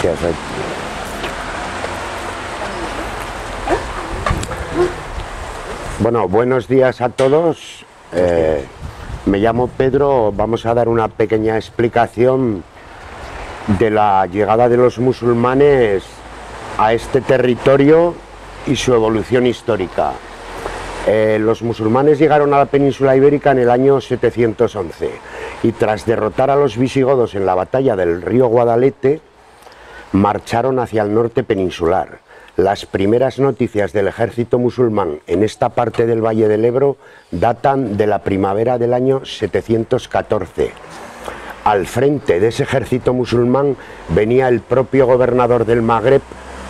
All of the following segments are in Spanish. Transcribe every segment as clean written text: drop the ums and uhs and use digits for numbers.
Gracias. Bueno, buenos días a todos. Me llamo Pedro. Vamos a dar una pequeña explicación de la llegada de los musulmanes a este territorio y su evolución histórica. Los musulmanes llegaron a la península ibérica en el año 711 y tras derrotar a los visigodos en la batalla del río Guadalete, marcharon hacia el norte peninsular. Las primeras noticias del ejército musulmán en esta parte del Valle del Ebro datan de la primavera del año 714. Al frente de ese ejército musulmán venía el propio gobernador del Magreb,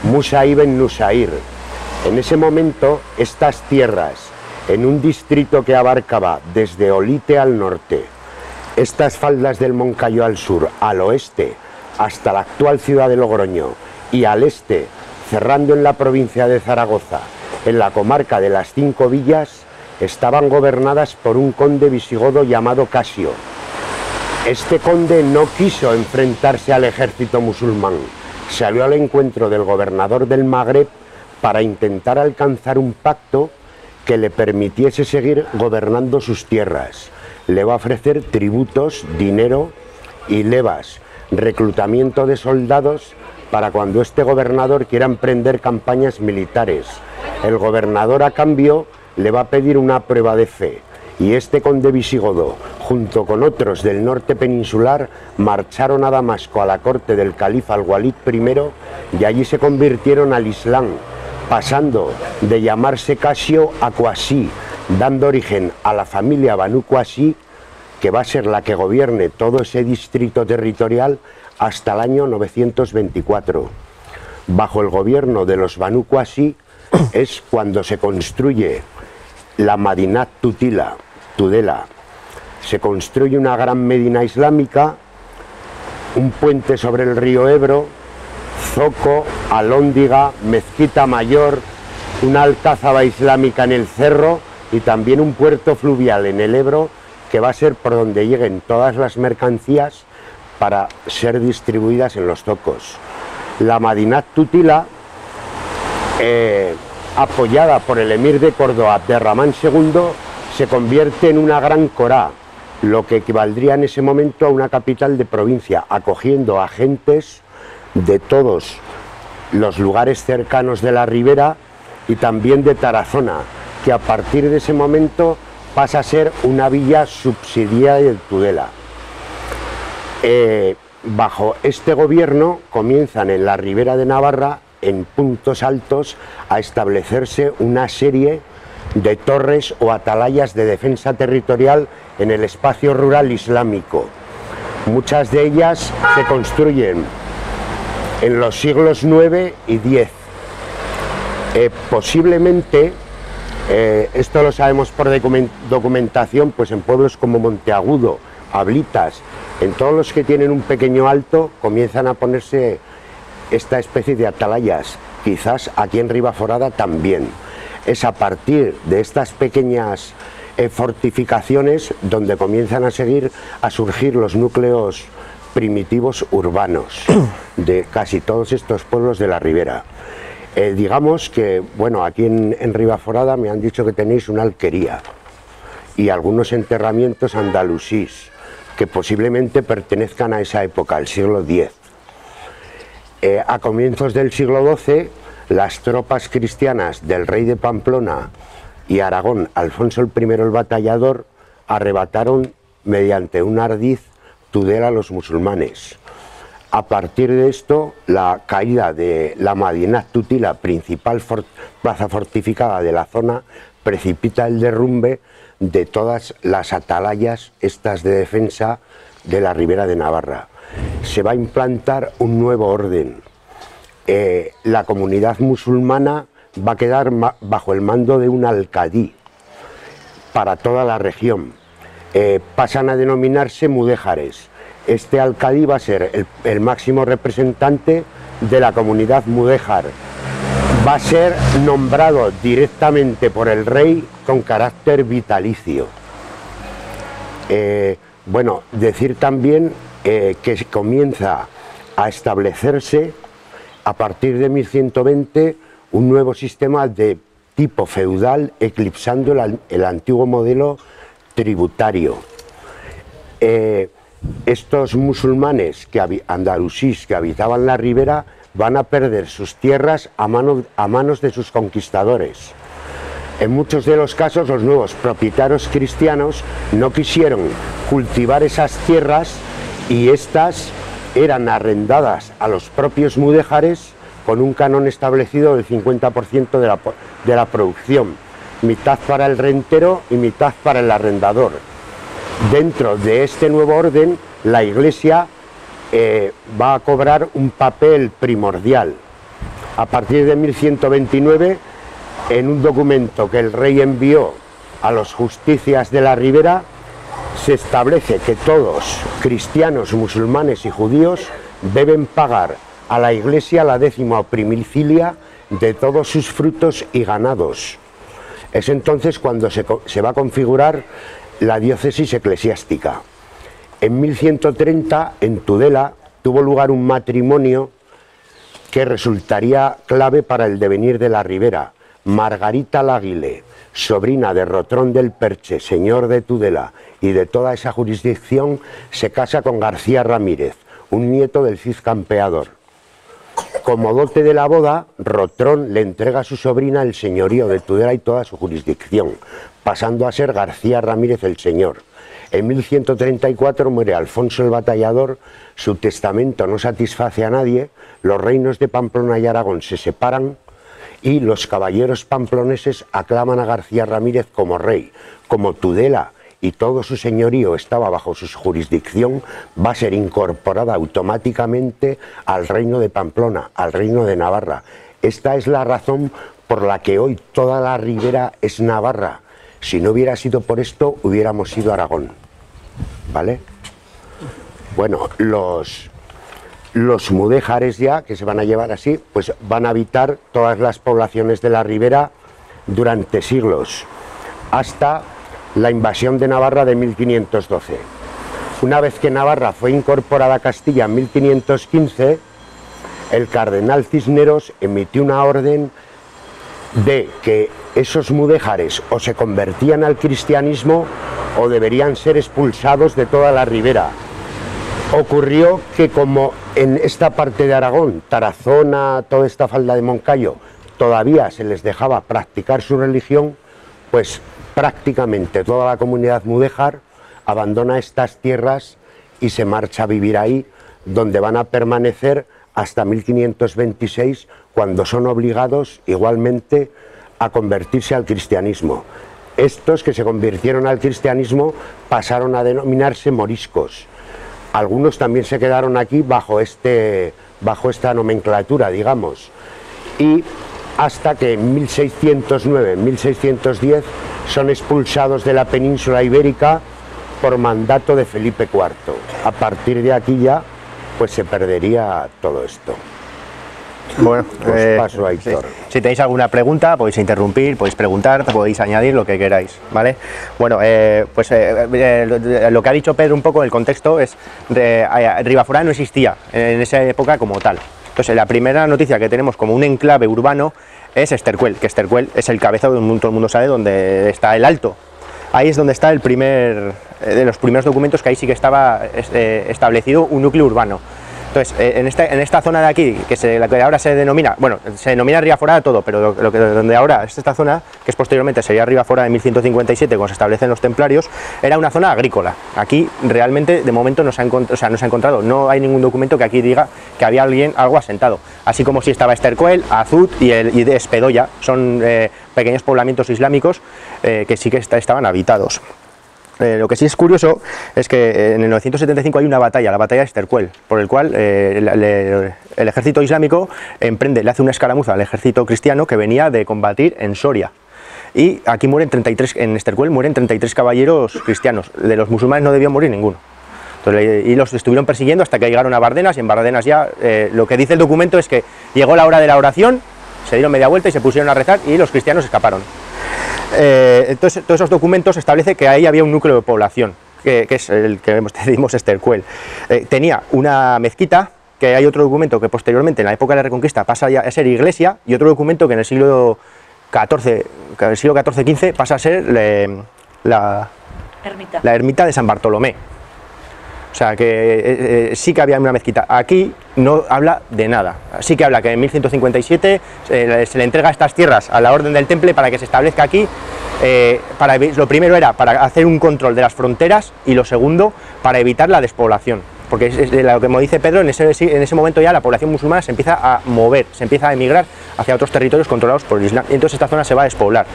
Musa ibn Nusair. En ese momento, estas tierras, en un distrito que abarcaba desde Olite al norte, estas faldas del Moncayo al sur, al oeste, hasta la actual ciudad de Logroño, y al este, cerrando en la provincia de Zaragoza, en la comarca de las 5 villas, estaban gobernadas por un conde visigodo llamado Casio. Este conde no quiso enfrentarse al ejército musulmán, salió al encuentro del gobernador del Magreb para intentar alcanzar un pacto que le permitiese seguir gobernando sus tierras. Le va a ofrecer tributos, dinero y levas, reclutamiento de soldados para cuando este gobernador quiera emprender campañas militares. El gobernador a cambio le va a pedir una prueba de fe y este conde visigodo, junto con otros del norte peninsular, marcharon a Damasco a la corte del califa al-Walid I y allí se convirtieron al Islam, pasando de llamarse Casio a Qasi, dando origen a la familia Banu Qasi, que va a ser la que gobierne todo ese distrito territorial hasta el año 924. Bajo el gobierno de los Banu Qasi es cuando se construye la Madinat Tudela. Se construye una gran medina islámica, un puente sobre el río Ebro, zoco, alhóndiga, mezquita mayor, una alcázaba islámica en el cerro y también un puerto fluvial en el Ebro que va a ser por donde lleguen todas las mercancías para ser distribuidas en los zocos. La Madinat Tutila, apoyada por el emir de Córdoba, Abderramán II, se convierte en una gran corá, lo que equivaldría en ese momento a una capital de provincia, acogiendo a gentes de todos los lugares cercanos de la ribera y también de Tarazona, que a partir de ese momento pasa a ser una villa subsidiaria de Tudela. Bajo este gobierno comienzan en la ribera de Navarra, en puntos altos, a establecerse una serie de torres o atalayas de defensa territorial en el espacio rural islámico. Muchas de ellas se construyen en los siglos IX y X. Posiblemente, esto lo sabemos por documentación, pues en pueblos como Monteagudo, Ablitas, en todos los que tienen un pequeño alto, comienzan a ponerse esta especie de atalayas. Quizás aquí en Ribaforada también. Es a partir de estas pequeñas fortificaciones donde comienzan a surgir los núcleos primitivos urbanos de casi todos estos pueblos de la ribera. Digamos que, bueno, aquí en Ribaforada me han dicho que tenéis una alquería y algunos enterramientos andalusíes que posiblemente pertenezcan a esa época, al siglo X. A comienzos del siglo XII, las tropas cristianas del rey de Pamplona y Aragón, Alfonso I el Batallador, arrebataron mediante un ardiz Tudela a los musulmanes. A partir de esto, la caída de la Madinat Tutila, principal plaza fortificada de la zona, precipita el derrumbe de todas las atalayas estas de defensa de la ribera de Navarra. Se va a implantar un nuevo orden. La comunidad musulmana va a quedar bajo el mando de un alcadí para toda la región. Pasan a denominarse mudéjares. Este alcadí va a ser el máximo representante de la comunidad mudéjar. Va a ser nombrado directamente por el rey con carácter vitalicio. Bueno, decir también que comienza a establecerse a partir de 1120 un nuevo sistema de tipo feudal, eclipsando el antiguo modelo tributario. Estos musulmanes andalusíes que habitaban la ribera van a perder sus tierras a manos de sus conquistadores. En muchos de los casos, los nuevos propietarios cristianos no quisieron cultivar esas tierras y estas eran arrendadas a los propios mudéjares con un canon establecido del 50% de la producción, mitad para el rentero y mitad para el arrendador. Dentro de este nuevo orden, la Iglesia va a cobrar un papel primordial. A partir de 1129, en un documento que el rey envió a los justicias de la ribera, se establece que todos, cristianos, musulmanes y judíos, deben pagar a la Iglesia la 10ª primicia de todos sus frutos y ganados. Es entonces cuando se va a configurar la diócesis eclesiástica. En 1130, en Tudela, tuvo lugar un matrimonio que resultaría clave para el devenir de la ribera. Margarita Laguile, sobrina de Rotrón del Perche, señor de Tudela y de toda esa jurisdicción, se casa con García Ramírez, un nieto del Cid Campeador. Como dote de la boda, Rotrón le entrega a su sobrina el señorío de Tudela y toda su jurisdicción, pasando a ser García Ramírez el señor. En 1134 muere Alfonso el Batallador, su testamento no satisface a nadie, los reinos de Pamplona y Aragón se separan y los caballeros pamploneses aclaman a García Ramírez como rey. Como Tudela y todo su señorío estaba bajo su jurisdicción, va a ser incorporada automáticamente al reino de Pamplona, al reino de Navarra. Esta es la razón por la que hoy toda la ribera es Navarra. Si no hubiera sido por esto, hubiéramos sido Aragón, ¿vale? Bueno, los mudéjares ya, que se van a llevar así, pues van a habitar todas las poblaciones de la ribera durante siglos, hasta la invasión de Navarra de 1512. Una vez que Navarra fue incorporada a Castilla en 1515, el cardenal Cisneros emitió una orden de que esos mudéjares o se convertían al cristianismo o deberían ser expulsados de toda la ribera. Ocurrió que como en esta parte de Aragón, Tarazona, toda esta falda de Moncayo, todavía se les dejaba practicar su religión, pues prácticamente toda la comunidad mudéjar abandona estas tierras y se marcha a vivir ahí, donde van a permanecer hasta 1526, cuando son obligados igualmente a convertirse al cristianismo. Estos que se convirtieron al cristianismo pasaron a denominarse moriscos. Algunos también se quedaron aquí bajo esta nomenclatura, digamos, y hasta que en 1609, 1610 son expulsados de la península ibérica por mandato de Felipe IV. A partir de aquí ya pues se perdería todo esto. Bueno, paso a Héctor. Sí. Si tenéis alguna pregunta, podéis interrumpir, podéis preguntar, podéis añadir lo que queráis, ¿vale? Bueno, lo que ha dicho Pedro un poco, el contexto es Ribaforada no existía en esa época como tal. Entonces, la primera noticia que tenemos como un enclave urbano es Estercuel, que Estercuel es el cabeza donde todo el mundo sabe donde está el Alto. Ahí es donde está el de los primeros documentos que ahí sí que estaba establecido un núcleo urbano. Entonces, en esta zona de aquí, la que ahora se denomina, bueno, se denomina Ribaforada todo, pero donde ahora es esta zona, que es posteriormente sería Ribaforada de 1157, cuando se establecen los templarios, era una zona agrícola. Aquí realmente de momento no se ha encontrado, no hay ningún documento que aquí diga que había algo asentado, así como si estaba Estercuel, Azut y de Espedoya, son pequeños poblamientos islámicos que sí que estaban habitados. Lo que sí es curioso es que en el 975 hay una batalla, la batalla de Estercuel, por el cual el ejército islámico le hace una escaramuza al ejército cristiano que venía de combatir en Soria. Y aquí mueren 33, en Estercuel mueren 33 caballeros cristianos, de los musulmanes no debió morir ninguno. Entonces, y los estuvieron persiguiendo hasta que llegaron a Bardenas, y en Bardenas ya lo que dice el documento es que llegó la hora de la oración, se dieron media vuelta y se pusieron a rezar y los cristianos escaparon. Entonces, todos esos documentos establecen que ahí había un núcleo de población, que es el que decimos Estercuel. Tenía una mezquita que hay otro documento que posteriormente, en la época de la Reconquista, pasa a ser iglesia, y otro documento que en el siglo XIV-XV pasa a ser la ermita de San Bartolomé. O sea que sí que había una mezquita. Aquí no habla de nada. Sí que habla que en 1157 se le entrega estas tierras a la Orden del Temple para que se establezca aquí. Lo primero era para hacer un control de las fronteras, y lo segundo para evitar la despoblación. Porque es lo que me dice Pedro, en ese momento ya la población musulmana se empieza a mover, se empieza a emigrar hacia otros territorios controlados por el Islam, y entonces esta zona se va a despoblar.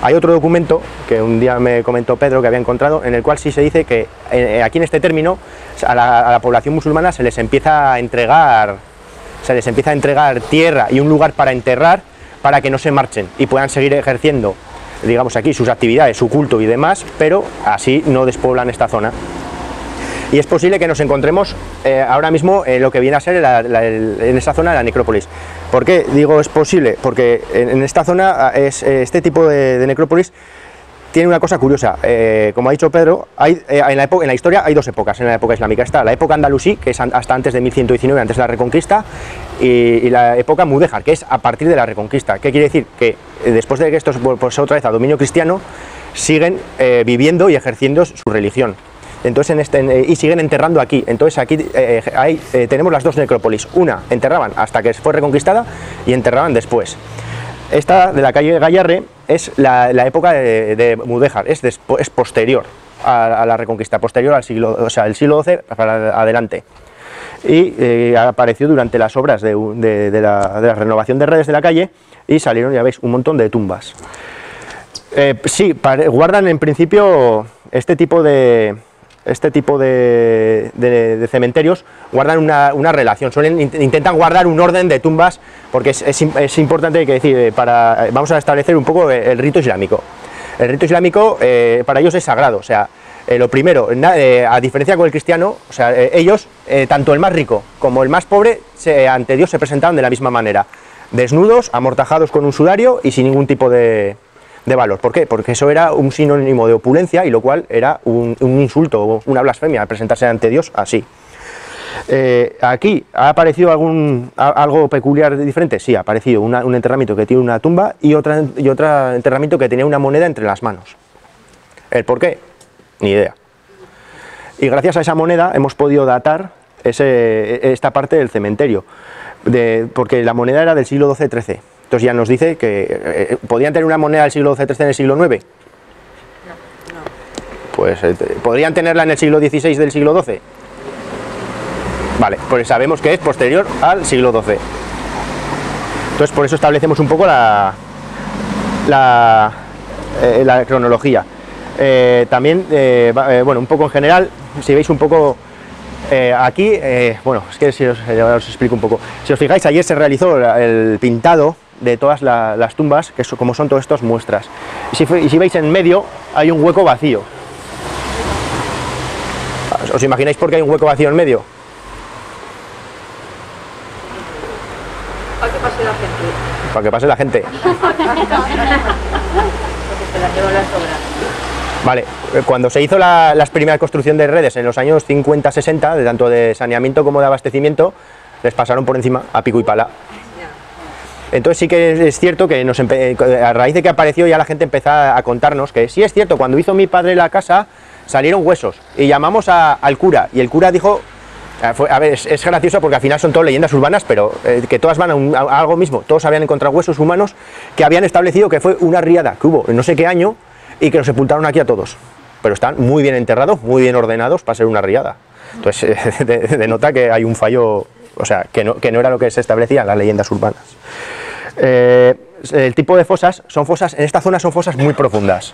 Hay otro documento que un día me comentó Pedro que había encontrado, en el cual sí se dice que aquí en este término a la población musulmana se les empieza a entregar tierra y un lugar para enterrar, para que no se marchen y puedan seguir ejerciendo, digamos, aquí sus actividades, su culto y demás, pero así no despoblan esta zona. Y es posible que nos encontremos ahora mismo lo que viene a ser en esta zona la necrópolis. ¿Por qué digo es posible? Porque en esta zona este tipo de necrópolis tiene una cosa curiosa. Como ha dicho Pedro, en la historia hay dos épocas en la época islámica. Está la época andalusí, que es hasta antes de 1119, antes de la Reconquista, y la época mudéjar, que es a partir de la Reconquista. ¿Qué quiere decir? Que después de que estos pues, otra vez a dominio cristiano, siguen viviendo y ejerciendo su religión. Entonces y siguen enterrando aquí. Entonces aquí tenemos las dos necrópolis. Una enterraban hasta que fue reconquistada, y enterraban después. Esta de la calle Gallarre es la época de Mudéjar, es posterior a la Reconquista, posterior al siglo, o sea, el siglo XII para adelante. Y apareció durante las obras de la renovación de redes de la calle, y salieron, ya veis, un montón de tumbas. Sí, guardan en principio este tipo de cementerios, guardan una relación, intentan guardar un orden de tumbas, porque es importante que decir, vamos a establecer un poco el rito islámico. El rito islámico para ellos es sagrado, o sea, lo primero, a diferencia con el cristiano, o sea, ellos, tanto el más rico como el más pobre, ante Dios se presentaban de la misma manera, desnudos, amortajados con un sudario y sin ningún tipo de valor. ¿Por qué? Porque eso era un sinónimo de opulencia, y lo cual era un insulto, una blasfemia, presentarse ante Dios así. Aquí ha aparecido algo peculiar diferente. Sí, ha aparecido un enterramiento que tiene una tumba, y otro enterramiento que tenía una moneda entre las manos. ¿El por qué? Ni idea. Y gracias a esa moneda hemos podido datar esta parte del cementerio, porque la moneda era del siglo XII-XIII. Entonces ya nos dice que ¿podrían tener una moneda del siglo XIII-XIII en el siglo IX? No. Pues ¿podrían tenerla en el siglo XVI del siglo XII? Vale, pues sabemos que es posterior al siglo XII. Entonces por eso establecemos un poco la cronología. También, bueno, un poco en general, si veis un poco aquí, bueno, es que si os explico un poco. Si os fijáis, ayer se realizó el pintado de todas las tumbas, que como son todas estas muestras. Y si veis en medio, hay un hueco vacío. ¿Os imagináis por qué hay un hueco vacío en medio? Para que pase la gente. Para que pase la gente. Porque se la llevan las obras. Vale, cuando se hizo la primera construcción de redes en los años 50-60, de tanto de saneamiento como de abastecimiento, les pasaron por encima a pico y pala. Entonces sí que es cierto que a raíz de que apareció, ya la gente empezó a contarnos que sí es cierto, cuando hizo mi padre la casa salieron huesos, y llamamos al cura, y el cura dijo, a ver, es gracioso porque al final son todas leyendas urbanas, pero que todas van a algo mismo. Todos habían encontrado huesos humanos que habían establecido que fue una riada que hubo en no sé qué año, y que los sepultaron aquí a todos, pero están muy bien enterrados, muy bien ordenados para ser una riada. Entonces denota que hay un fallo, o sea, que no era lo que se establecía en las leyendas urbanas. El tipo de fosas, en esta zona son fosas muy profundas,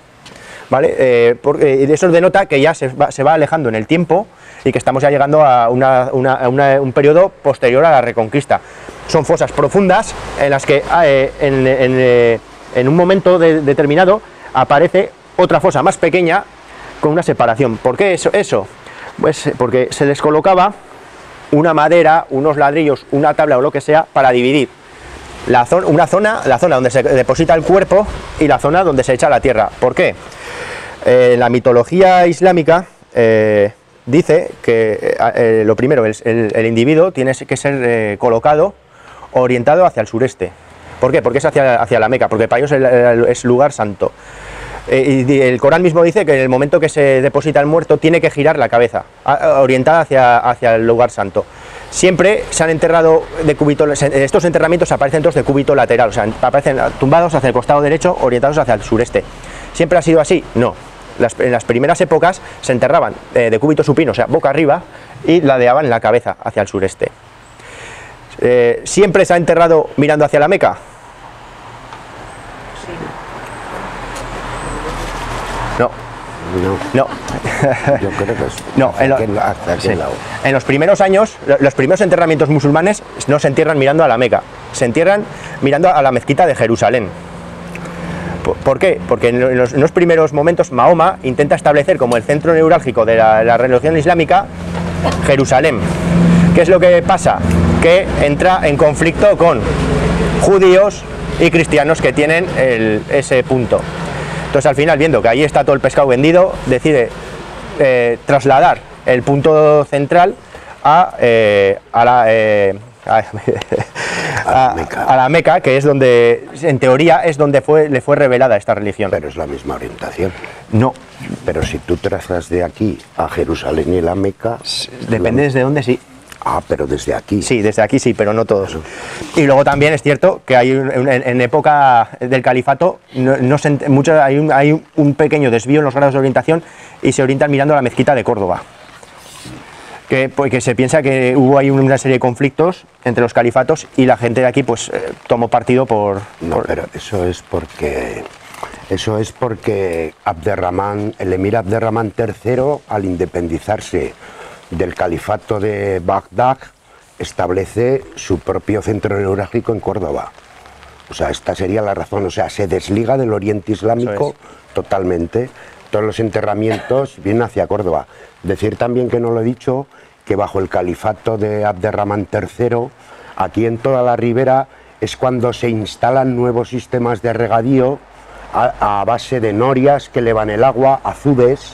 ¿vale? Porque eso denota que ya se va alejando en el tiempo, y que estamos ya llegando a un periodo posterior a la Reconquista. Son fosas profundas en las que en un momento determinado aparece otra fosa más pequeña con una separación. ¿Por qué eso? Pues porque se les colocaba una madera, unos ladrillos, una tabla o lo que sea para dividir la zona donde se deposita el cuerpo y la zona donde se echa la tierra. ¿Por qué? La mitología islámica dice que lo primero, el individuo tiene que ser colocado orientado hacia el sureste. ¿Por qué? Porque es hacia la Meca, porque para ellos es lugar santo. Y el Corán mismo dice que en el momento que se deposita el muerto tiene que girar la cabeza, orientada hacia el lugar santo. Siempre se han enterrado de cúbito, estos enterramientos aparecen todos de cúbito lateral, o sea, aparecen tumbados hacia el costado derecho, orientados hacia el sureste. ¿Siempre ha sido así? No. En las primeras épocas se enterraban de cúbito supino, o sea, boca arriba, y ladeaban la cabeza hacia el sureste. ¿Siempre se ha enterrado mirando hacia la Meca? No. No. Yo creo que es. No, en los primeros años, los primeros enterramientos musulmanes no se entierran mirando a la Meca, se entierran mirando a la mezquita de Jerusalén. ¿Por qué? Porque en los primeros momentos Mahoma intenta establecer como el centro neurálgico de la religión islámica Jerusalén. ¿Qué es lo que pasa? Que entra en conflicto con judíos y cristianos que tienen ese punto. Entonces al final, viendo que ahí está todo el pescado vendido, decide trasladar el punto central a la Meca, que es donde, en teoría, es donde le fue revelada esta religión. Pero es la misma orientación. No. Pero si tú trazas de aquí a Jerusalén y la Meca... Depende desde dónde, sí. Ah, pero desde aquí. Sí, desde aquí sí, pero no todos. Y luego también es cierto que hay en época del califato hay un pequeño desvío en los grados de orientación y se orientan mirando a la mezquita de Córdoba. Que se piensa que hubo ahí una serie de conflictos entre los califatos y la gente de aquí pues tomó partido por... No, pero eso es porque el emir Abderramán III, al independizarse del califato de Bagdad, establece su propio centro neurálgico en Córdoba. O sea, esta sería la razón. O sea, se desliga del Oriente Islámico totalmente. Todos los enterramientos vienen hacia Córdoba. Decir también, que no lo he dicho, que bajo el califato de Abderramán III, aquí en toda la ribera es cuando se instalan nuevos sistemas de regadío a base de norias que elevan el agua, azudes,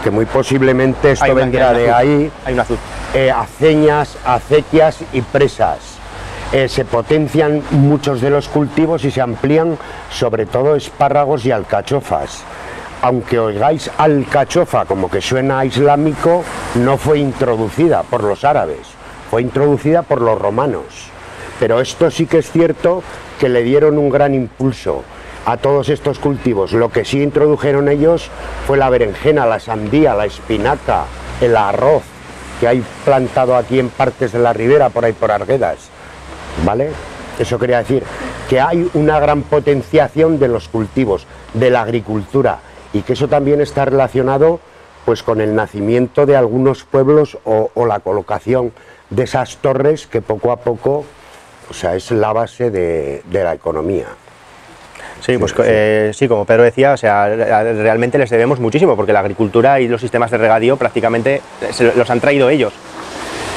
que muy posiblemente esto vendrá de ahí, hay un azud. Aceñas, acequias y presas. Se potencian muchos de los cultivos y se amplían sobre todo espárragos y alcachofas. Aunque oigáis alcachofa como que suena a islámico, no fue introducida por los árabes, fue introducida por los romanos. Pero esto sí que es cierto, que le dieron un gran impulso a todos estos cultivos. Lo que sí introdujeron ellos fue la berenjena, la sandía, la espinaca, el arroz, que hay plantado aquí en partes de la ribera, por ahí por Arguedas, ¿vale? Eso quería decir, que hay una gran potenciación de los cultivos, de la agricultura, y que eso también está relacionado pues con el nacimiento de algunos pueblos o la colocación de esas torres que poco a poco, o sea, es la base de la economía. Sí, pues sí, como Pedro decía, o sea, realmente les debemos muchísimo, porque la agricultura y los sistemas de regadío prácticamente los han traído ellos,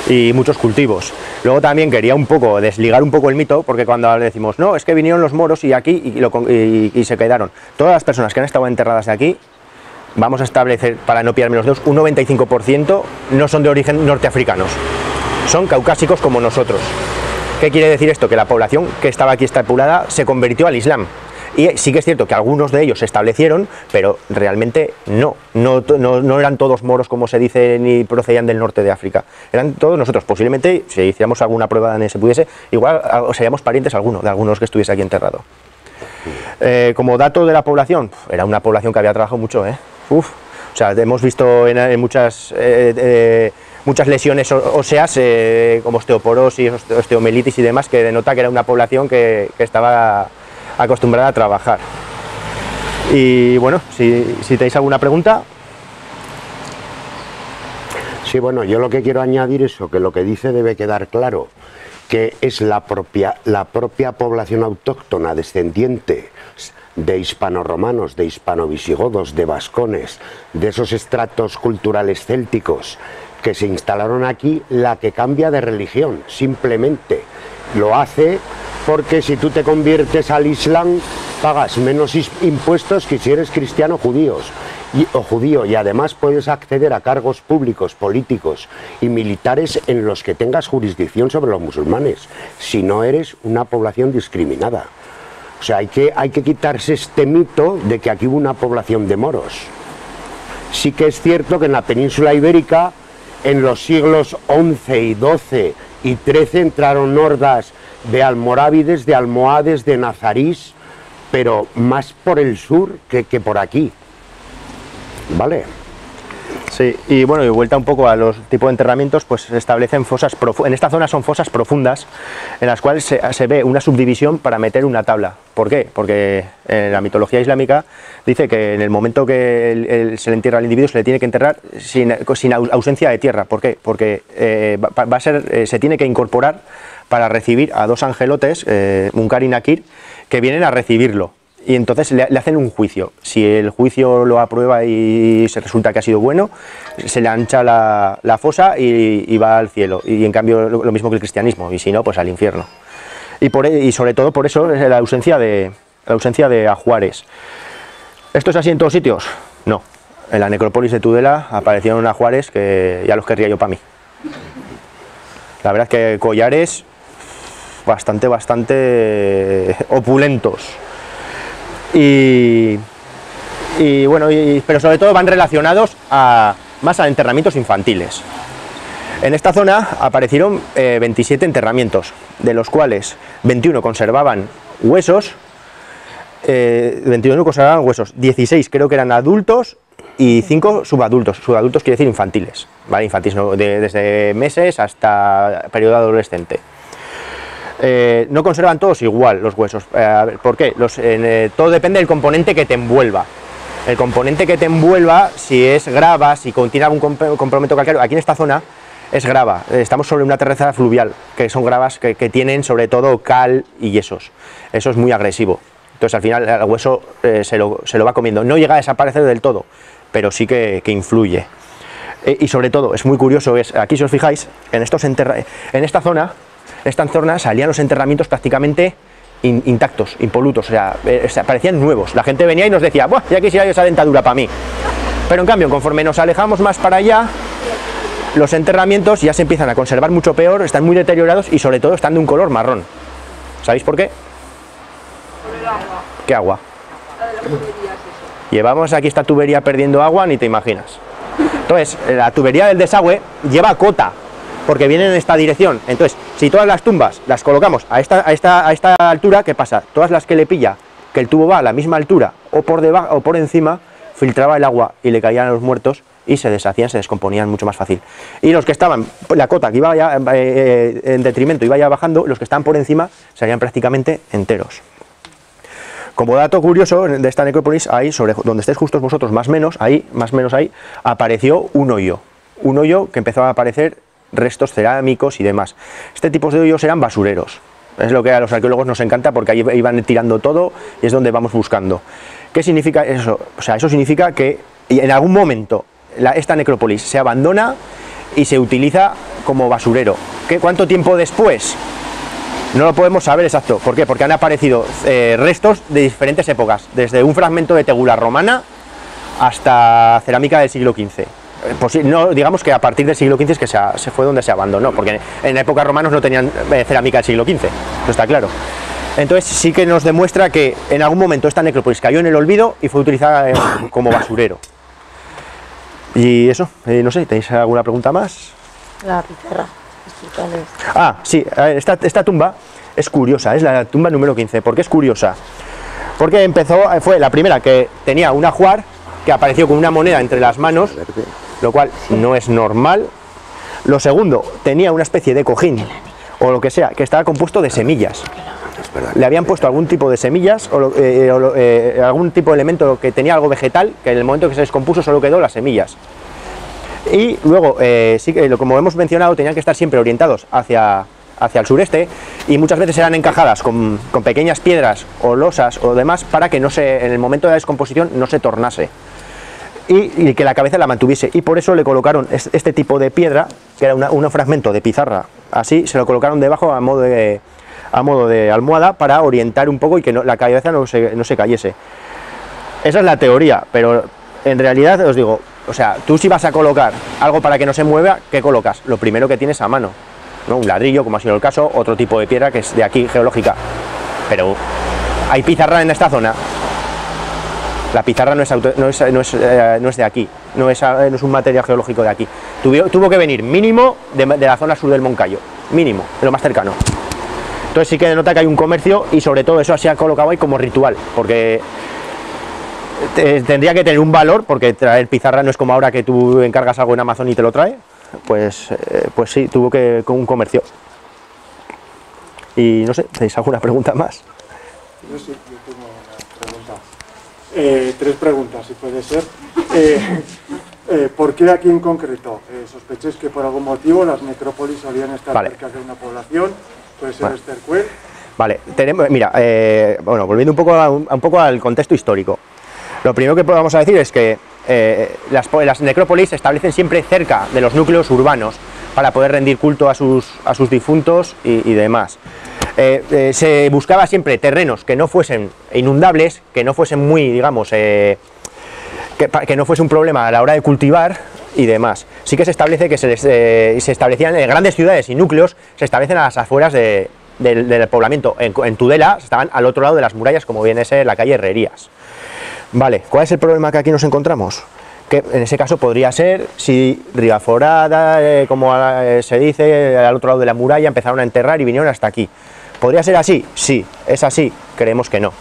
y muchos cultivos. Luego también quería desligar un poco el mito, porque cuando decimos, no, es que vinieron los moros y aquí y se quedaron. Todas las personas que han estado enterradas aquí, vamos a establecer, para no pillarme los dedos, un 95% no son de origen norteafricanos, son caucásicos como nosotros. ¿Qué quiere decir esto? Que la población que estaba aquí estipulada se convirtió al Islam. Y sí que es cierto que algunos de ellos se establecieron, pero realmente no eran todos moros, como se dice, ni procedían del norte de África. Eran todos nosotros. Posiblemente, si hiciéramos alguna prueba en se pudiese, igual seríamos parientes de algunos que estuviese aquí enterrado. Como dato de la población, era una población que había trabajado mucho, O sea, hemos visto en muchas lesiones óseas, como osteoporosis, osteomelitis y demás, que denota que era una población que estaba acostumbrada a trabajar. Y bueno, si tenéis alguna pregunta. Sí, bueno, yo lo que quiero añadir es que lo que dice debe quedar claro, que es la propia población autóctona descendiente de hispanoromanos, de hispanovisigodos, de vascones, de esos estratos culturales célticos que se instalaron aquí, la que cambia de religión. Simplemente lo hace porque si tú te conviertes al Islam pagas menos impuestos que si eres cristiano o judíos, o judío, y además puedes acceder a cargos públicos, políticos y militares en los que tengas jurisdicción sobre los musulmanes, si no eres una población discriminada. O sea, hay que quitarse este mito de que aquí hubo una población de moros. Sí que es cierto que en la península ibérica, en los siglos XI y XII y XIII entraron hordas de almorávides, de almohades, de nazarís, pero más por el sur que por aquí. ¿Vale? Sí, y bueno, y vuelta un poco a los tipos de enterramientos, pues se establecen fosas profundas. En esta zona son fosas profundas, en las cuales se ve una subdivisión para meter una tabla. ¿Por qué? Porque en la mitología islámica dice que en el momento que se le entierra al individuo se le tiene que enterrar sin ausencia de tierra. ¿Por qué? Porque se tiene que incorporar para recibir a dos angelotes, Munkar y Nakir, que vienen a recibirlo. Y entonces le hacen un juicio. Si el juicio lo aprueba y se resulta que ha sido bueno, se le ancha la fosa y va al cielo. Y en cambio lo mismo que el cristianismo, y si no, pues al infierno. Y sobre todo por eso es la ausencia de ajuares. ¿Esto es así en todos sitios? No. En la necrópolis de Tudela aparecieron ajuares que ya los querría yo para mí. La verdad es que collares bastante opulentos. Y bueno, pero sobre todo van relacionados más a enterramientos infantiles. En esta zona aparecieron 27 enterramientos, de los cuales 21 conservaban huesos, 16 creo que eran adultos y 5 subadultos. Subadultos quiere decir infantiles, ¿vale? Infantiles, ¿no? Desde meses hasta periodo adolescente. No conservan todos igual los huesos. ¿Por qué? Todo depende del componente que te envuelva. El componente que te envuelva, si es grava, si contiene algún componente calcáreo, aquí en esta zona es grava. Estamos sobre una terraza fluvial, que son gravas que tienen sobre todo cal y yesos. Eso es muy agresivo. Entonces al final el hueso se lo va comiendo. No llega a desaparecer del todo, pero sí que influye. Y sobre todo, es muy curioso, aquí si os fijáis, en esta zona salían los enterramientos prácticamente intactos, impolutos, o sea, parecían nuevos. La gente venía y nos decía, ¡buah, ya quisiera yo esa dentadura para mí! Pero en cambio, conforme nos alejamos más para allá, los enterramientos ya se empiezan a conservar mucho peor, están muy deteriorados y sobre todo están de un color marrón. ¿Sabéis por qué? ¿Qué agua? Llevamos aquí esta tubería perdiendo agua, ni te imaginas. Entonces, la tubería del desagüe lleva cota, porque vienen en esta dirección. Entonces, si todas las tumbas las colocamos a esta altura, ¿qué pasa? Todas las que le pilla, que el tubo va a la misma altura o por debajo o por encima, filtraba el agua y le caían a los muertos y se deshacían, se descomponían mucho más fácil. Y los que estaban, la cota que iba ya en detrimento iba ya bajando, los que estaban por encima salían prácticamente enteros. Como dato curioso de esta necrópolis, ahí sobre donde estéis justos vosotros, más o menos ahí, apareció un hoyo que empezó a aparecer restos cerámicos y demás. Este tipo de hoyos eran basureros. Es lo que a los arqueólogos nos encanta, porque ahí iban tirando todo y es donde vamos buscando. ¿Qué significa eso? O sea, eso significa que en algún momento esta necrópolis se abandona y se utiliza como basurero. ¿Cuánto tiempo después? No lo podemos saber exacto. ¿Por qué? Porque han aparecido restos de diferentes épocas, desde un fragmento de tegula romana hasta cerámica del siglo XV. No, digamos que a partir del siglo XV es que se fue donde se abandonó, porque en la época romanos no tenían cerámica del siglo XV, eso está claro. Entonces sí que nos demuestra que en algún momento esta necrópolis cayó en el olvido y fue utilizada como basurero. Y eso, no sé, ¿tenéis alguna pregunta más? La pizarra. Ah, sí, esta tumba es curiosa, es la tumba número 15. ¿Por qué es curiosa? Porque fue la primera que tenía un ajuar que apareció con una moneda entre las manos, lo cual no es normal. Lo segundo, tenía una especie de cojín o lo que sea, que estaba compuesto de semillas. Le habían puesto algún tipo de semillas o algún tipo de elemento que tenía algo vegetal, que en el momento que se descompuso solo quedó las semillas. Y luego, sí que como hemos mencionado, tenían que estar siempre orientados hacia el sureste, y muchas veces eran encajadas con pequeñas piedras o losas o demás, para que en el momento de la descomposición no se tornase y que la cabeza la mantuviese. Y por eso le colocaron este tipo de piedra, que era un fragmento de pizarra, así se lo colocaron debajo a modo de almohada, para orientar un poco y que la cabeza no se cayese. Esa es la teoría, pero en realidad os digo, o sea, tú si vas a colocar algo para que no se mueva, ¿qué colocas? Lo primero que tienes a mano, ¿no? Un ladrillo, como ha sido el caso, otro tipo de piedra que es de aquí, geológica. Pero hay pizarra en esta zona. La pizarra no es de aquí, no es un material geológico de aquí. Tuvo que venir mínimo de la zona sur del Moncayo, mínimo, de lo más cercano. Entonces sí que denota que hay un comercio y sobre todo eso se ha colocado ahí como ritual, porque tendría que tener un valor, porque traer pizarra no es como ahora que tú encargas algo en Amazon y te lo trae, pues sí, tuvo que con un comercio. Y no sé, ¿tenéis alguna pregunta más? Yo sí, yo tengo una pregunta. 3 preguntas, si puede ser. ¿Por qué aquí en concreto? ¿Sospecháis que por algún motivo las necrópolis solían estar cerca de una población? ¿Puede ser Estercuel? Vale, tenemos, mira, bueno, volviendo un poco al contexto histórico. Lo primero que vamos a decir es que las necrópolis se establecen siempre cerca de los núcleos urbanos para poder rendir culto a sus difuntos y demás. Se buscaba siempre terrenos que no fuesen inundables, que no fuesen muy, digamos, que no fuese un problema a la hora de cultivar y demás. Sí que se establece que se establecían en grandes ciudades y núcleos, se establecen a las afueras del poblamiento. En Tudela estaban al otro lado de las murallas, como viene a ser la calle Herrerías. Vale, ¿cuál es el problema que aquí nos encontramos? Que en ese caso podría ser si Ribaforada, como se dice, al otro lado de la muralla empezaron a enterrar y vinieron hasta aquí. ¿Podría ser así? Sí, es así, creemos que no.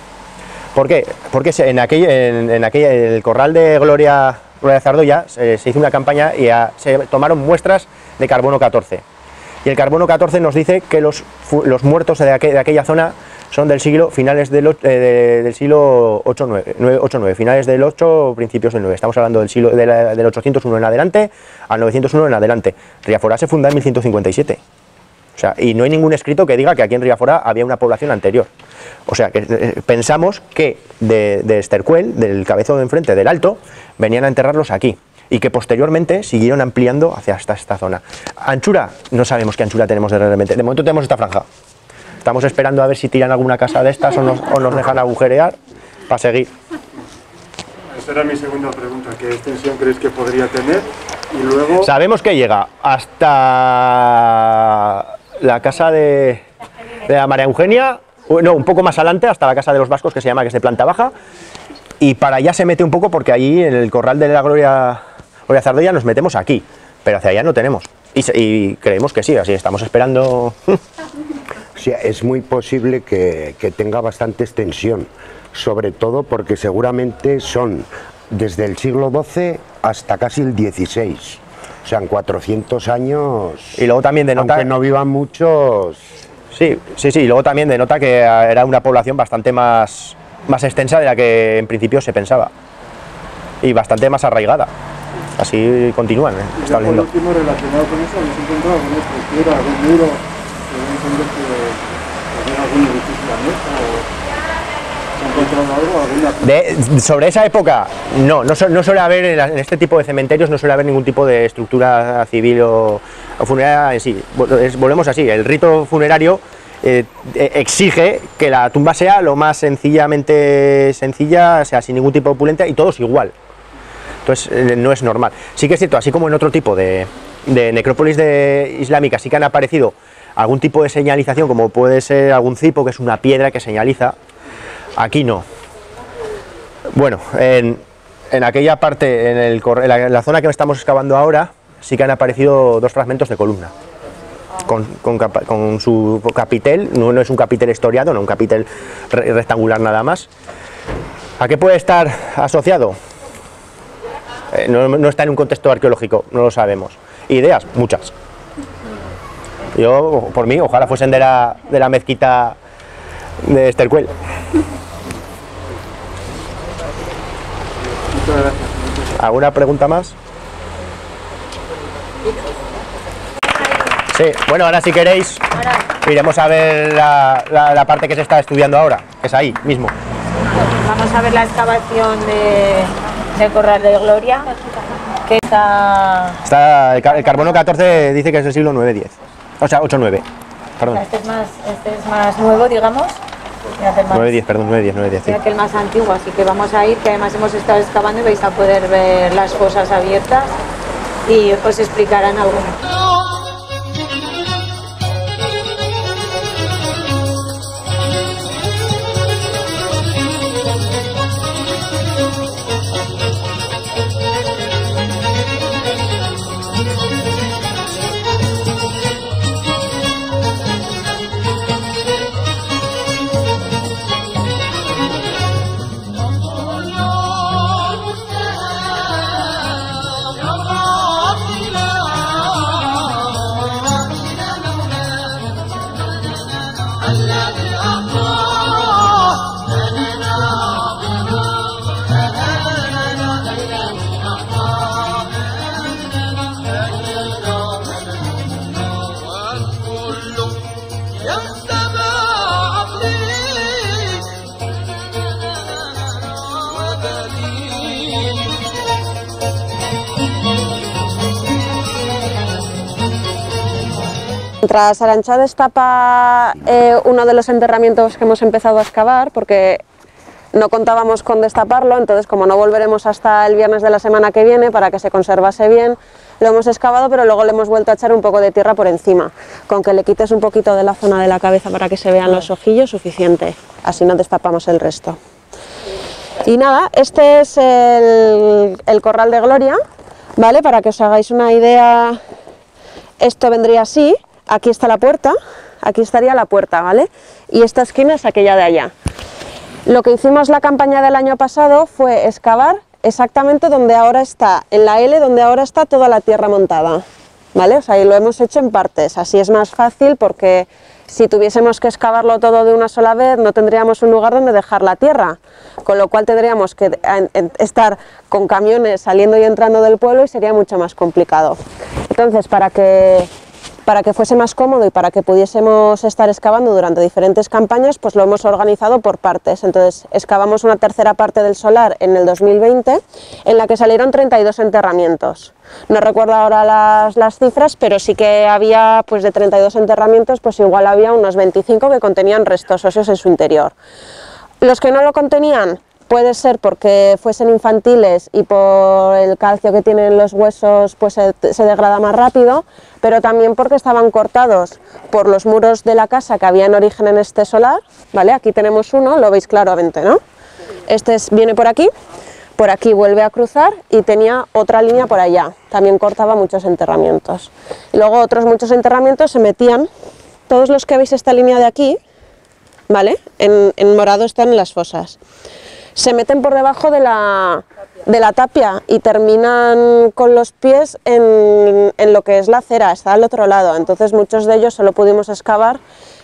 ¿Por qué? Porque en el corral de Gloria Zardoya se hizo una campaña y se tomaron muestras de carbono 14. Y el carbono 14 nos dice que los muertos de aquella zona son del siglo, finales del siglo 8-9, finales del 8, principios del 9. Estamos hablando del 801 en adelante al 901 en adelante. Ribaforada se funda en 1157. O sea, y no hay ningún escrito que diga que aquí en Ribaforada había una población anterior. O sea, que pensamos que de Estercuel, del cabezo de enfrente del Alto, venían a enterrarlos aquí y que posteriormente siguieron ampliando hacia hasta esta zona. Anchura, no sabemos qué anchura tenemos realmente. De momento tenemos esta franja. Estamos esperando a ver si tiran alguna casa de estas o nos dejan agujerear para seguir. Esa era mi segunda pregunta. ¿Qué extensión creéis que podría tener? Y luego... Sabemos que llega hasta la casa de la María Eugenia, no, un poco más adelante, hasta la casa de los vascos, que se llama, que es de planta baja, y para allá se mete un poco porque allí en el corral de la Gloria Zardoya nos metemos aquí, pero hacia allá no tenemos. Y creemos que sí, así estamos esperando. O sea, es muy posible que tenga bastante extensión, sobre todo porque seguramente son desde el siglo XII hasta casi el XVI. O sea, en 400 años. Y luego también denota, aunque no vivan muchos. Sí, y luego también denota que era una población bastante más extensa de la que en principio se pensaba. Y bastante más arraigada. Así continúan, estableciendo. Por último, relacionado con eso, ¿habéis encontrado alguna estructura, algún muro que entender que hubiera algún edificio anexo o se ha encontrado algo, alguna... Sobre esa época, no suele haber en este tipo de cementerios, no suele haber ningún tipo de estructura civil o funeraria en sí. Volvemos así, el rito funerario exige que la tumba sea lo más sencillamente sencilla, sea sin ningún tipo de opulencia y todos igual. Entonces no es normal. Sí que es cierto, así como en otro tipo de necrópolis islámicas sí que han aparecido algún tipo de señalización, como puede ser algún cipo, que es una piedra que señaliza, aquí no. Bueno, en aquella parte, en la zona que estamos excavando ahora, sí que han aparecido 2 fragmentos de columna. Con su capitel, no es un capitel historiado, no un capitel rectangular nada más. ¿A qué puede estar asociado? No está en un contexto arqueológico, no lo sabemos. Ideas, muchas. Yo, por mí, ojalá fuesen de la mezquita de Estercuel. Muchas gracias. ¿Alguna pregunta más? Sí, bueno, ahora si queréis iremos a ver la parte que se está estudiando ahora, que es ahí mismo. Vamos a ver la excavación del Corral de Gloria, que está el carbono 14 dice que es del siglo 9-10, o sea, 8-9, perdón. Este es más nuevo, digamos. perdón, 9-10, sí. Que el más antiguo, así que vamos a ir, que además hemos estado excavando y vais a poder ver las fosas abiertas y os explicarán algo. Mientras Arantxa destapa uno de los enterramientos que hemos empezado a excavar, porque no contábamos con destaparlo, entonces como no volveremos hasta el viernes de la semana que viene para que se conservase bien, lo hemos excavado, pero luego le hemos vuelto a echar un poco de tierra por encima. Con que le quites un poquito de la zona de la cabeza para que se vean los ojillos, suficiente, así no destapamos el resto. Y nada, este es el corral de Gloria, ¿vale? Para que os hagáis una idea, esto vendría así. Aquí está la puerta, aquí estaría la puerta, ¿vale? Y esta esquina es aquella de allá. Lo que hicimos la campaña del año pasado fue excavar exactamente donde ahora está, en la L, donde ahora está toda la tierra montada, ¿vale? O sea, y lo hemos hecho en partes, así es más fácil porque si tuviésemos que excavarlo todo de una sola vez no tendríamos un lugar donde dejar la tierra, con lo cual tendríamos que estar con camiones saliendo y entrando del pueblo y sería mucho más complicado. Entonces, para que fuese más cómodo y para que pudiésemos estar excavando durante diferentes campañas, pues lo hemos organizado por partes. Entonces excavamos una tercera parte del solar en el 2020, en la que salieron 32 enterramientos. No recuerdo ahora las cifras, pero sí que había, pues de 32 enterramientos, pues igual había unos 25 que contenían restos óseos en su interior. Los que no lo contenían, puede ser porque fuesen infantiles y por el calcio que tienen los huesos pues se degrada más rápido, pero también porque estaban cortados por los muros de la casa que había en origen en este solar, ¿vale? Aquí tenemos uno, lo veis claramente, ¿no? Este viene por aquí vuelve a cruzar y tenía otra línea por allá, también cortaba muchos enterramientos. Y luego otros muchos enterramientos se metían, todos los que veis esta línea de aquí, ¿vale? En morado están las fosas. Se meten por debajo de la tapia y terminan con los pies en lo que es la acera, está al otro lado, entonces muchos de ellos solo pudimos excavar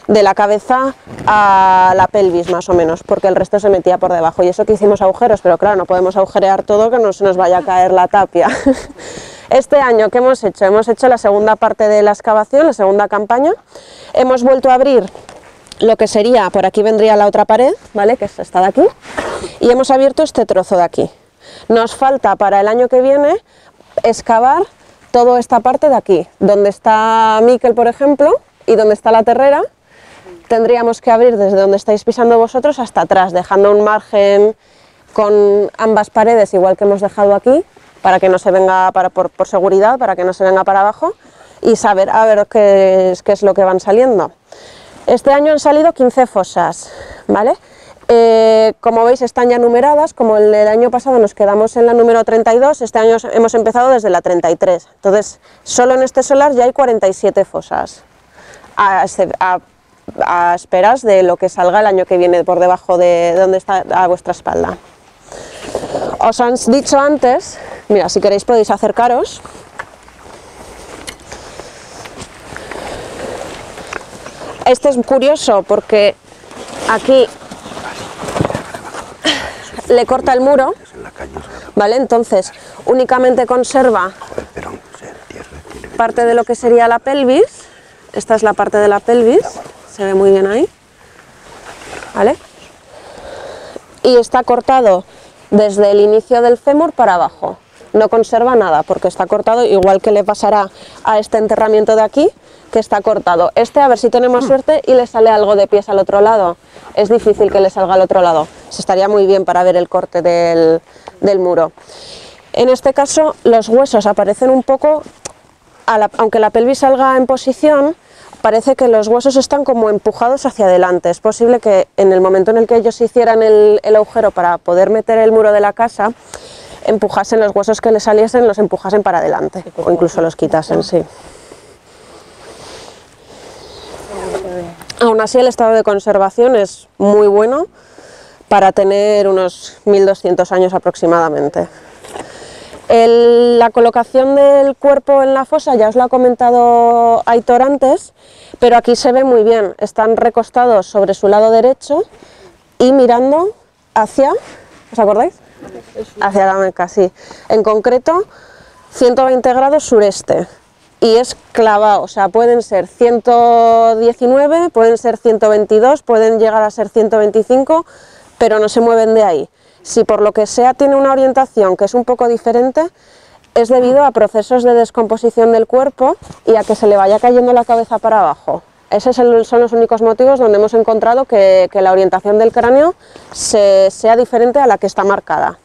de la cabeza a la pelvis más o menos, porque el resto se metía por debajo y eso que hicimos agujeros, pero claro, no podemos agujerear todo que no se nos vaya a caer la tapia. Este año, ¿qué hemos hecho? Hemos hecho la segunda parte de la excavación, la segunda campaña, hemos vuelto a abrir lo que sería, por aquí vendría la otra pared, ¿vale? Que es esta de aquí, y hemos abierto este trozo de aquí. Nos falta para el año que viene excavar toda esta parte de aquí, donde está Miquel, por ejemplo, y donde está la terrera. Tendríamos que abrir desde donde estáis pisando vosotros hasta atrás, dejando un margen con ambas paredes, igual que hemos dejado aquí, para que no se venga, por seguridad, para que no se venga para abajo, y saber a ver qué es lo que van saliendo. Este año han salido 15 fosas, ¿vale? Como veis están ya numeradas, como el del año pasado nos quedamos en la número 32, este año hemos empezado desde la 33, entonces solo en este solar ya hay 47 fosas, a esperas de lo que salga el año que viene por debajo de donde está a vuestra espalda. Os han dicho antes, mira, si queréis podéis acercaros. Este es curioso porque aquí le corta el muro, ¿vale? Entonces únicamente conserva parte de lo que sería la pelvis. Esta es la parte de la pelvis, se ve muy bien ahí, ¿vale? Y está cortado desde el inicio del fémur para abajo. No conserva nada porque está cortado, igual que le pasará a este enterramiento de aquí, que está cortado. Este, a ver si tenemos suerte y le sale algo de pies al otro lado. es difícil que le salga al otro lado. Se estaría muy bien para ver el corte del muro. En este caso los huesos aparecen un poco, aunque la pelvis salga en posición, parece que los huesos están como empujados hacia adelante. Es posible que en el momento en el que ellos hicieran el agujero para poder meter el muro de la casa, empujasen los huesos que le saliesen, los empujasen para adelante o incluso los quitasen, sí. Aún así el estado de conservación es muy bueno para tener unos 1200 años aproximadamente. La colocación del cuerpo en la fosa ya os lo ha comentado Aitor antes, pero aquí se ve muy bien. Están recostados sobre su lado derecho y mirando hacia, ¿os acordáis? Hacia la Meca, sí. En concreto, 120 grados sureste. Y es clavado, o sea, pueden ser 119, pueden ser 122, pueden llegar a ser 125, pero no se mueven de ahí. Si por lo que sea tiene una orientación que es un poco diferente, es debido a procesos de descomposición del cuerpo y a que se le vaya cayendo la cabeza para abajo. Esos son los únicos motivos donde hemos encontrado que la orientación del cráneo sea diferente a la que está marcada.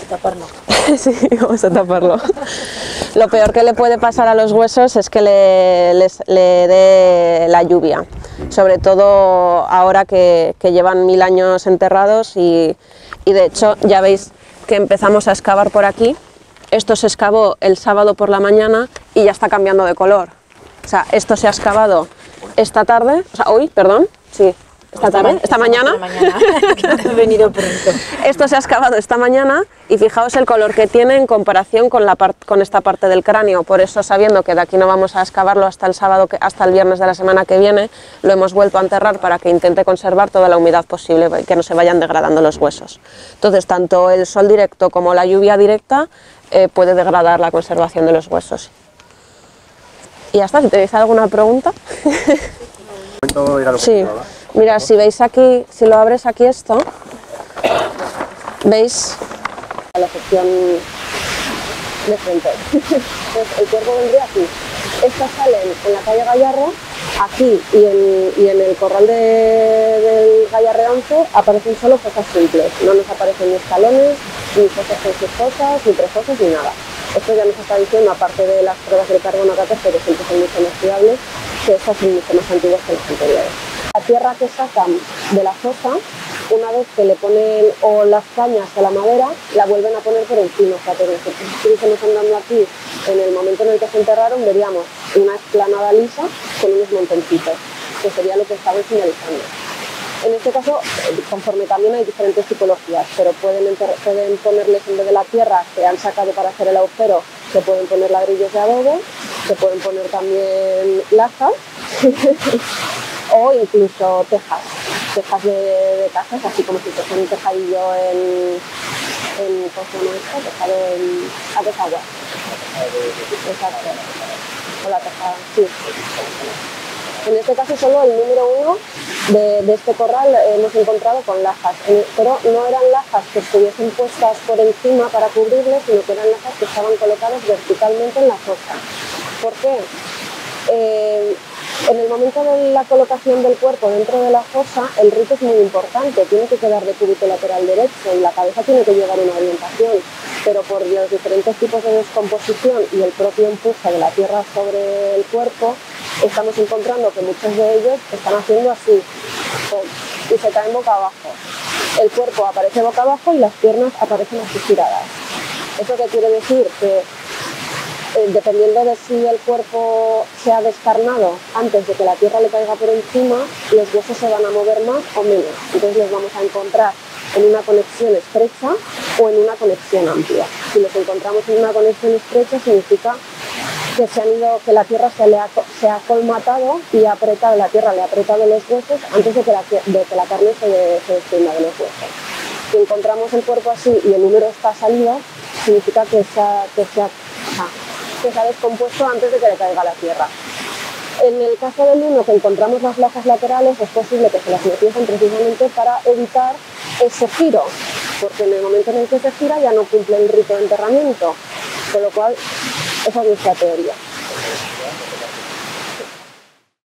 Taparlo. Sí, vamos a taparlo. Lo peor que le puede pasar a los huesos es que le dé la lluvia, sobre todo ahora que llevan 1000 años enterrados y de hecho ya veis que empezamos a excavar por aquí. Esto se excavó el sábado por la mañana y ya está cambiando de color. O sea, esto se ha excavado esta tarde, o sea, hoy, perdón, sí. Esta mañana. He venido pronto. Esto se ha excavado esta mañana y fijaos el color que tiene en comparación con esta parte del cráneo. Por eso, sabiendo que de aquí no vamos a excavarlo hasta el sábado, hasta el viernes de la semana que viene, lo hemos vuelto a enterrar para que intente conservar toda la humedad posible y que no se vayan degradando los huesos. Entonces, tanto el sol directo como la lluvia directa puede degradar la conservación de los huesos. Y ya está, si tenéis alguna pregunta. Sí. Mira, si veis aquí, si lo abres aquí esto, veis la sección de frente. Entonces, el cuerpo vendría aquí. Estas salen en la calle Gallarre, aquí y en el corral del Gallarre 11 aparecen solo fosas simples. No nos aparecen ni escalones, ni fosas con sus fosas, ni prefosas, ni nada. Esto ya nos está diciendo, aparte de las pruebas del carbono 14, que siempre son mucho más fiables, que estas son mucho más antiguas que las anteriores. La tierra que sacan de la fosa, una vez que le ponen o las cañas o la madera, la vuelven a poner por encima. O sea, que si estuviésemos andando aquí, en el momento en el que se enterraron, veríamos una explanada lisa con unos montoncitos, que sería lo que estaban finalizando. En este caso, conforme también hay diferentes tipologías, pero pueden ponerles en vez de la tierra que han sacado para hacer el agujero, se pueden poner ladrillos de adobe, se pueden poner también lajas o incluso tejas de casas, así como si fuese un tejadillo ¿cómo se llama esto? Tejado a desagüe. Exacto. O la tejada, sí. En este caso solo el número 1 de este corral hemos encontrado con lajas, pero no eran lajas que estuviesen puestas por encima para cubrirles, sino que eran lajas que estaban colocadas verticalmente en la fosa. ¿Por qué? En el momento de la colocación del cuerpo dentro de la fosa, el rito es muy importante, tiene que quedar de cúbito lateral derecho y la cabeza tiene que llevar una orientación, pero por los diferentes tipos de descomposición y el propio empuje de la tierra sobre el cuerpo, estamos encontrando que muchos de ellos están haciendo así y se caen boca abajo. El cuerpo aparece boca abajo y las piernas aparecen así giradas. ¿Eso qué quiere decir? Que dependiendo de si el cuerpo se ha descarnado antes de que la tierra le caiga por encima, los huesos se van a mover más o menos. Entonces los vamos a encontrar en una conexión estrecha o en una conexión amplia. Si los encontramos en una conexión estrecha, significa que la tierra se ha colmatado y la tierra le ha apretado los huesos antes de que la carne se desprenda de los huesos. Si encontramos el cuerpo así y el número está salido, significa que se ha descompuesto antes de que le caiga la tierra. En el caso del 1, que encontramos las lajas laterales, es posible que se las metiesen precisamente para evitar ese giro, porque en el momento en el que se gira ya no cumple el rito de enterramiento, con lo cual esa es nuestra teoría.